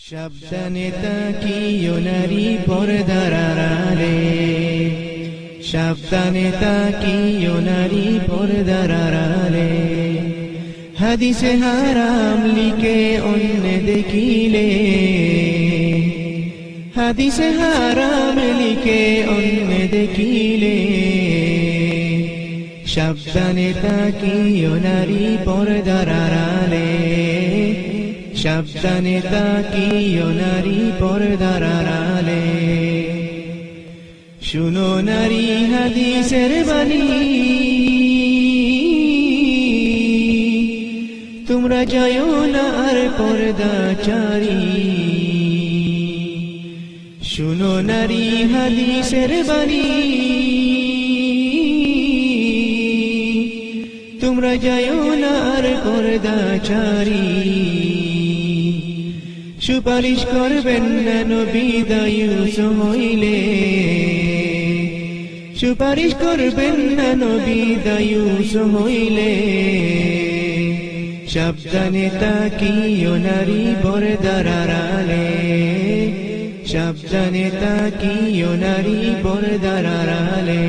সাবধানে তাকিও নারী পর্দার আড়ালে, সাবধানে তাকিও নারী পর্দার আড়ালে। হাদিসে হারাম লিখে অন্য দেখিলে, হাদিসে হারাম লিখে অন্য দেখিলে। সাবধানে তাকিও নারী পর্দার আড়ালে, সাবধানে তাকিও নারী পর্দার আড়ালে। শুনো নারী হাদিসের বাণী, তোমরা যাও না আর পর্দাচারী। শুনো নারী হাদিসের বাণী, তোমরা যাও না আর পর্দাচারী। সুপারিশ করবেন না নবী দায়ুস হইলে, সুপারিশ করবেন না নবী দায়ুস হইলে। সাবধানে তাকিও নারী পর্দার আড়ালে, সাবধানে তাকিও নারী পর্দার আড়ালে।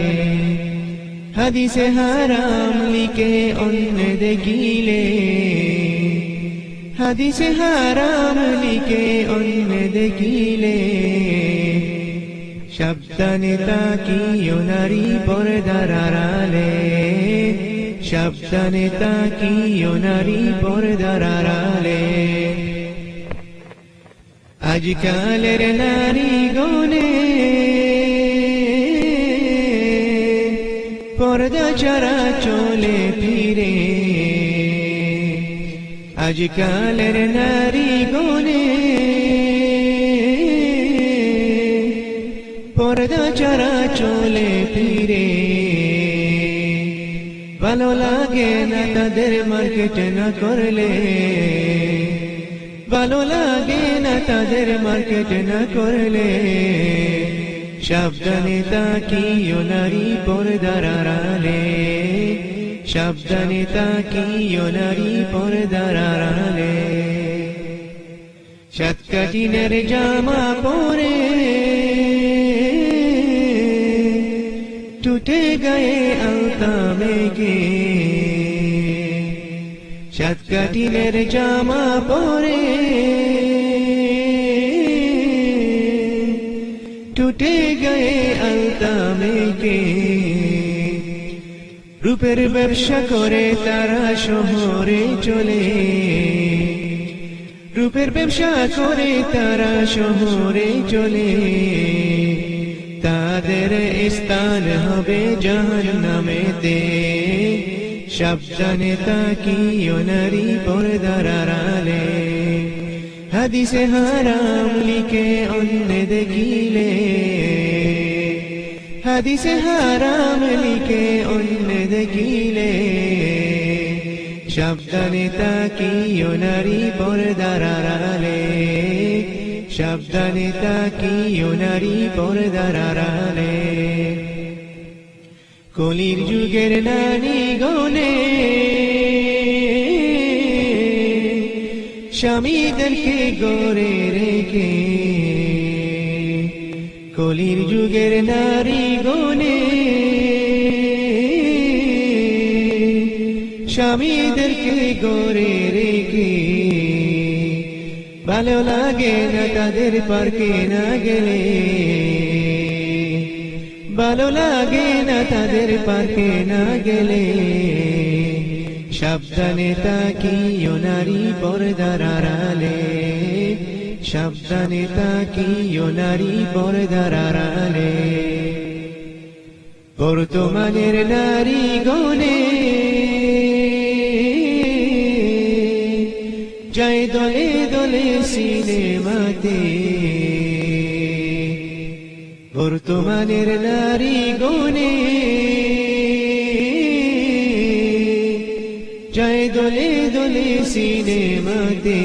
হাদিসে হারাম লিখে অন্য দেখিলে, হাদিসে হারাম লিখে অন্য দেখিলে। সাবধানে তাকিও নারী পর্দার আড়ালে, সাবধানে তাকিও নারী পর্দার আড়ালে। আজকালের নারী গনে পর্দা ছাড়া চলে ফিরে, আজকালের নারী গনে পর্দা ছাড়া চলে ফিরে। ভালো লাগে না তাদের মার্কেট না করলে, ভালো লাগে না তাদের মার্কেট না করলে। সাবধানে তাকিও নারী পর্দার আড়ালে, সাবধানে তাকিও নারী পর্দার আড়ালে। সাতকাঠিনের জামা পরে টুটে গায়ে আলতা মেঘে, সাতকাঠিনের জামা পরে টুটে গায়ে আলতা মেঘে। রূপের ব্যবসা করে তারা শহরে চলে, রূপের ব্যবসা করে তারা শহরে চলে। তাদের স্থান হবে জাহান্নামেতে। সাবধানে তাকিও নারী পর্দার আড়ালে, হাদিসে হারাম লিখে অন্য দেখিলে, হাদিসে হারাম লিখে অন্য দেখিলে। সাবধানে তাকিও নারী পর্দার আড়ালে, সাবধানে তাকিও নারী পর্দার আড়ালে। কলির যুগের নারী গনে স্বামীদেরকে গড়ে রেখে, কলির যুগের নারী গনে স্বামীদেরকে গড়ে রেখে। ভালো লাগে না তাদের পার্কে না গেলে, ভালো লাগে না তাদের পার্কে না গেলে। সাবধানে তাকিও নারী পর্দার আড়ালে, সাবধানে তাকিও নারী পর্দার আড়ালে। বর্তমানের নারী গনে যায় দলে দলে সিনেমাতে, বর্তমানের নারী গনে যায় দলে দলে সিনেমাতে।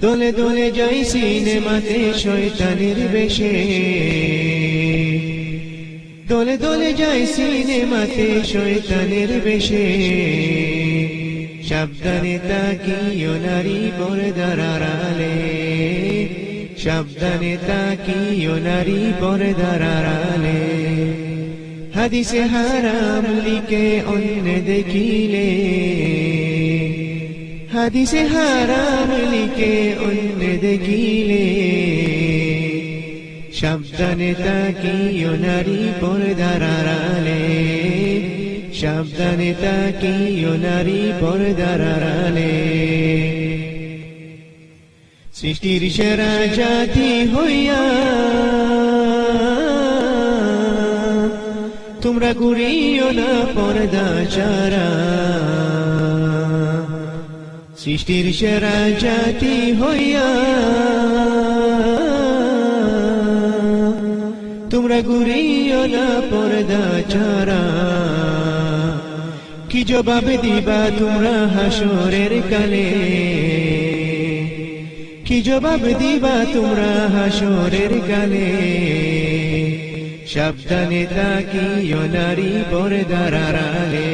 দলে দলে যাই সিনেমাতে শয়তানের বেশে, দলে দলে যাই সিনেমাতে শয়তানের বেশে। সাবধানে তাকিও নারী পর্দার আড়ালে সাবধানে তাকিও নারী পর্দার আড়ালে হাদিসে হারাম লিখে অন্য দেখিলে হাদিসে হারাম লিখে অন্য দেখিলে সাবধানে তাকিও নারী পর্দার আড়ালে সাবধানে তাকিও নারী পর্দার আড়ালে সৃষ্টির সেরা জাতি হইয়া তোমরা ঘুরিও না পর্দা ছাড়া সৃষ্টির সেরা জাতি হইয়া তোমরা ঘুরিও না পর্দা ছাড়া কি জবাব দিবা তোমরা হাসরের কালে কি জবাব দিবা তোমরা হাসরের কালে সাবধানে তাকিও নারী পর্দার আড়ালে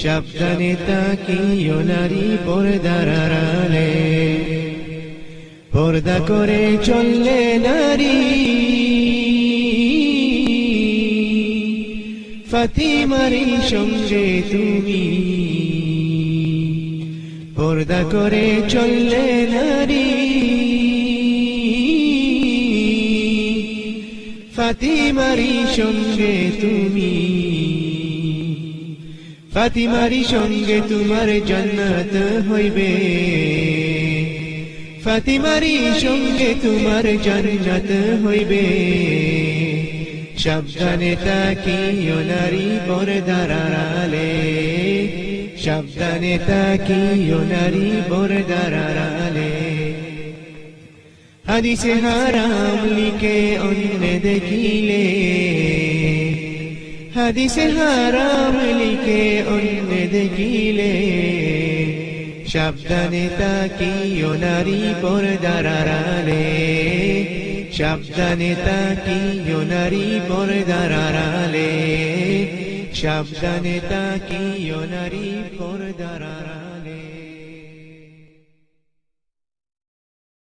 সাবধানে তাকিও নারী পর্দার আড়ালে পর্দা করে চললে নারী ফাতিমারই সঙ্গে তুমি পর্দা করে চললে নারী ফাতিমারই সঙ্গে তুমি ফাতিমারই সঙ্গে তোমার জান্নাত হইবে ফাতিমারই সঙ্গে তোমার জান্নাত হইবে সাবধানে তাকিও নারী পর্দার আড়ালে সাবধানে তাকিও নারী পর্দার আড়ালে হাদিসে হারাম লিখে অন্য দেখিলে হাদিসে হারাম লিখে অন্য দেখিলে সাবধানে তাকিও নারী পর্দার আড়ালে সাবধানে তাকিও নারী পর্দার আড়ালে সাবধানে তাকিও নারী পর্দার আড়ালে